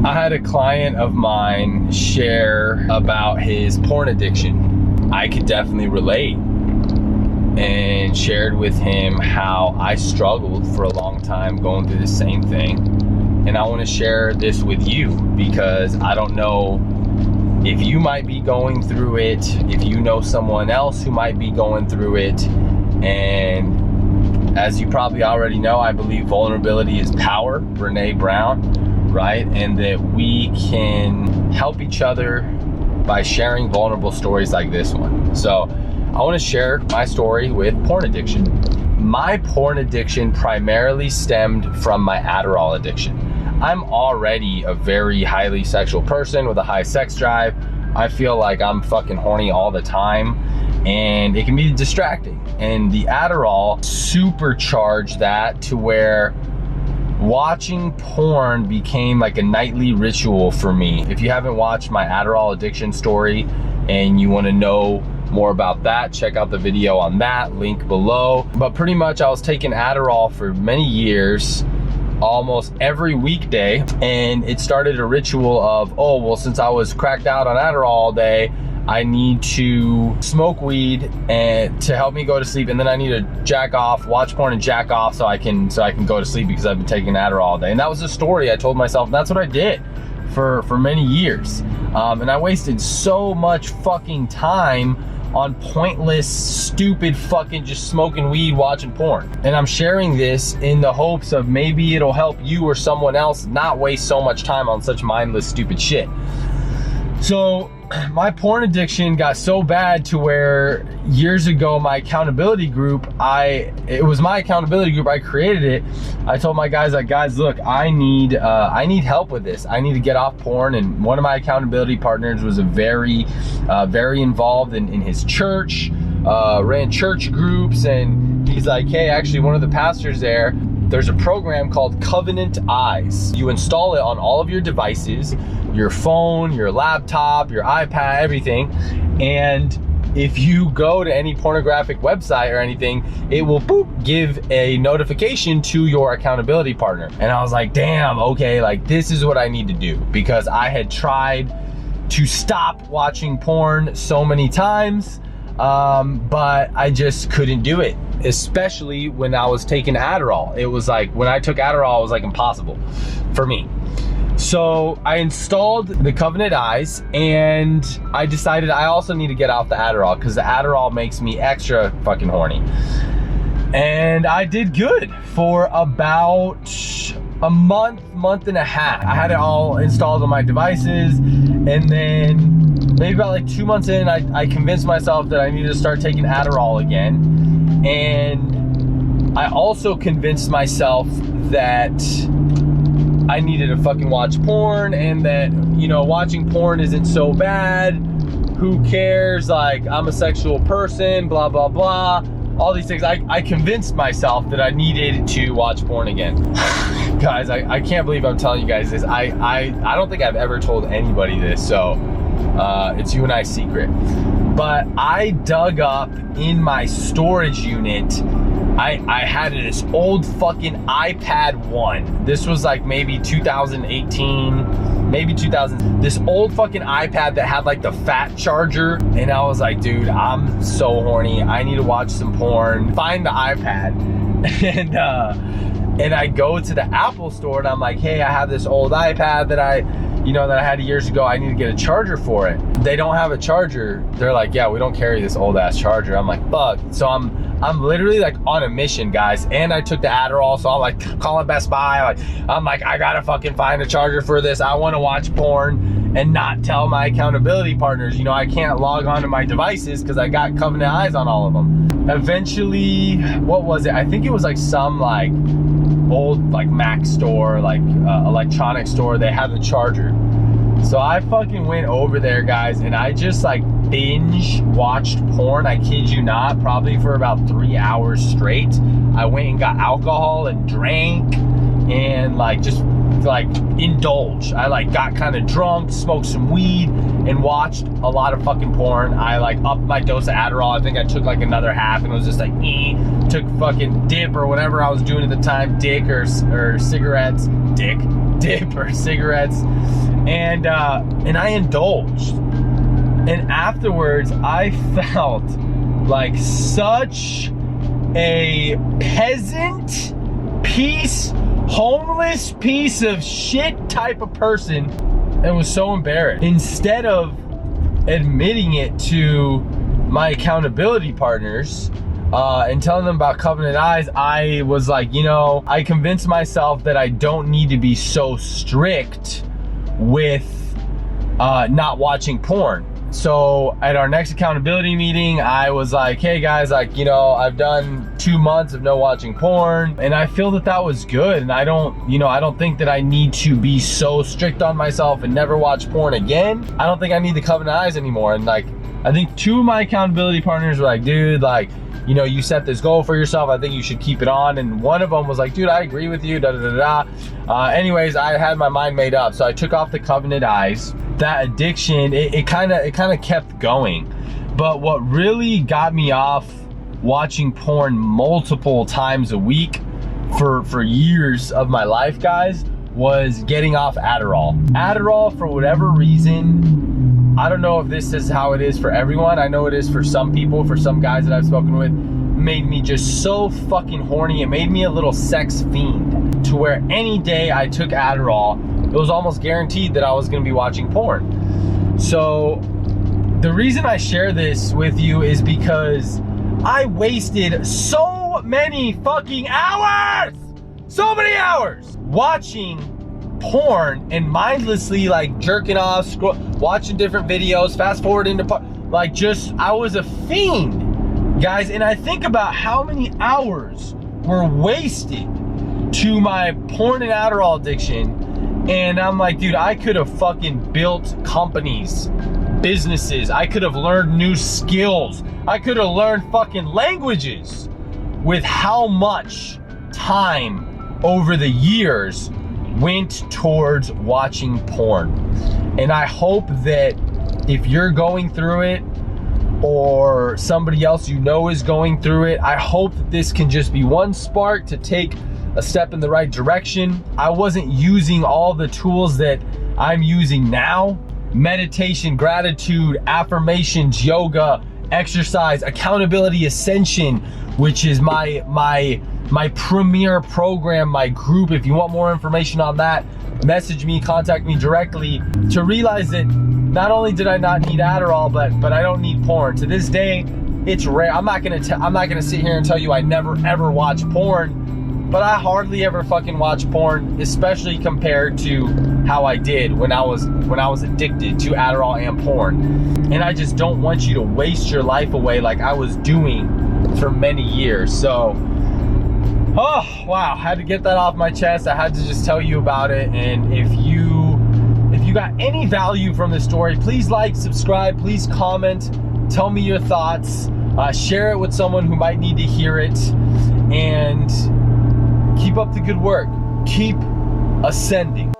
I had a client of mine share about his porn addiction. I could definitely relate, and shared with him how I struggled for a long time going through the same thing. And I want to share this with you because I don't know if you might be going through it, if you know someone else who might be going through it. And as you probably already know, I believe vulnerability is power, Brene Brown, right? And that we can help each other by sharing vulnerable stories like this one. So I want to share my story with porn addiction. My porn addiction primarily stemmed from my Adderall addiction. I'm already a very highly sexual person with a high sex drive. I feel like I'm fucking horny all the time, and it can be distracting. And the Adderall supercharged that to where watching porn became like a nightly ritual for me. If you haven't watched my Adderall addiction story and you want to know more about that, check out the video on that, link below. But pretty much I was taking Adderall for many years, almost every weekday, and it started a ritual of, oh, well, since I was cracked out on Adderall all day, I need to smoke weed and to help me go to sleep, and then I need to jack off, watch porn and jack off so I can go to sleep because I've been taking Adderall all day. And that was the story I told myself, and that's what I did for many years. And I wasted so much fucking time on pointless, stupid fucking just smoking weed, watching porn. And I'm sharing this in the hopes of maybe it'll help you or someone else not waste so much time on such mindless, stupid shit. So my porn addiction got so bad to where years ago, my accountability group, it was my accountability group, I created it. I told my guys, like, guys, look, I need help with this. I need to get off porn. And one of my accountability partners was very involved in his church, ran church groups. And he's like, hey, actually one of the pastors there's a program called Covenant Eyes. You install it on all of your devices, your phone, your laptop, your iPad, everything. And if you go to any pornographic website or anything, it will give a notification to your accountability partner. And I was like, damn, okay, like this is what I need to do, because I had tried to stop watching porn so many times, but I just couldn't do it, especially when I was taking Adderall. It was like, when I took Adderall, it was like impossible for me. So I installed the Covenant Eyes, and I decided I also need to get off the Adderall because the Adderall makes me extra fucking horny. And I did good for about a month and a half. I had it all installed on my devices, and then maybe about like 2 months in, I convinced myself that I needed to start taking Adderall again. And I also convinced myself that I needed to fucking watch porn, and that, you know, watching porn isn't so bad. Who cares? Like, I'm a sexual person, blah, blah, blah. All these things. I convinced myself that I needed to watch porn again. Guys, I can't believe I'm telling you guys this. I don't think I've ever told anybody this, so it's you and I's secret. But I dug up in my storage unit, I had this old fucking iPad 1. This was like maybe 2018, maybe 2000. This old fucking iPad that had like the fat charger. And I was like, dude, I'm so horny. I need to watch some porn. Find the iPad. And I go to the Apple store and I'm like, hey, I have this old iPad that I had years ago. I need to get a charger for it. They don't have a charger. They're like, yeah, we don't carry this old ass charger. I'm like, fuck. So I'm literally like on a mission, guys. And I took the Adderall, so I'm like calling Best Buy. I'm like, I gotta fucking find a charger for this. I wanna watch porn and not tell my accountability partners. You know, I can't log onto my devices because I got Covenant Eyes on all of them. Eventually, what was it? I think it was like some like old like Mac store, like electronic store. They had the charger. So I fucking went over there, guys, and I just like binge watched porn. I kid you not, probably for about 3 hours straight. I went and got alcohol and drank and like just like indulge. I like got kind of drunk, smoked some weed, and watched a lot of fucking porn. I like upped my dose of Adderall. I think I took like another half, and it was just like, took fucking dip or whatever I was doing at the time, dick or cigarettes, dip or cigarettes, and I indulged. And afterwards, I felt like such a peasant homeless piece of shit type of person, and was so embarrassed. Instead of admitting it to my accountability partners and telling them about Covenant Eyes, I was like, you know, I convinced myself that I don't need to be so strict with not watching porn. So at our next accountability meeting, I was like, hey guys, like, you know, I've done 2 months of no watching porn, and I feel that that was good. And I don't think that I need to be so strict on myself and never watch porn again. I don't think I need the Covenant Eyes anymore. And like, I think 2 of my accountability partners were like, dude, like, you know, you set this goal for yourself, I think you should keep it on. And one of them was like, dude, I agree with you, anyways, I had my mind made up. So I took off the Covenant Eyes. That addiction, it kind of kept going. But what really got me off watching porn multiple times a week for years of my life, guys, was getting off Adderall. Adderall, for whatever reason, I don't know if this is how it is for everyone. I know it is for some people, for some guys that I've spoken with, made me just so fucking horny. It made me a little sex fiend, to where any day I took Adderall, it was almost guaranteed that I was gonna be watching porn. So the reason I share this with you is because I wasted so many fucking hours, watching porn and mindlessly like jerking off, watching different videos, fast forwarding to like, just, I was a fiend, guys. And I think about how many hours were wasted to my porn and Adderall addiction. And I'm like, dude, I could have fucking built companies, businesses. I could have learned new skills. I could have learned fucking languages with how much time over the years went towards watching porn. And I hope that if you're going through it, or somebody else you know is going through it, I hope that this can just be one spark to take a step in the right direction. I wasn't using all the tools that I'm using now: meditation, gratitude, affirmations, yoga, exercise, accountability ascension, which is my premier program, my group. If you want more information on that, message me, contact me directly, to realize that not only did I not need Adderall, but I don't need porn. To this day, it's rare. I'm not gonna sit here and tell you I never ever watch porn, but I hardly ever fucking watch porn, especially compared to how I did when I was addicted to Adderall and porn. And I just don't want you to waste your life away like I was doing for many years. So, oh wow, had to get that off my chest. I had to just tell you about it. And if you got any value from this story, please like, subscribe, please comment, tell me your thoughts, share it with someone who might need to hear it, and keep up the good work. Keep ascending.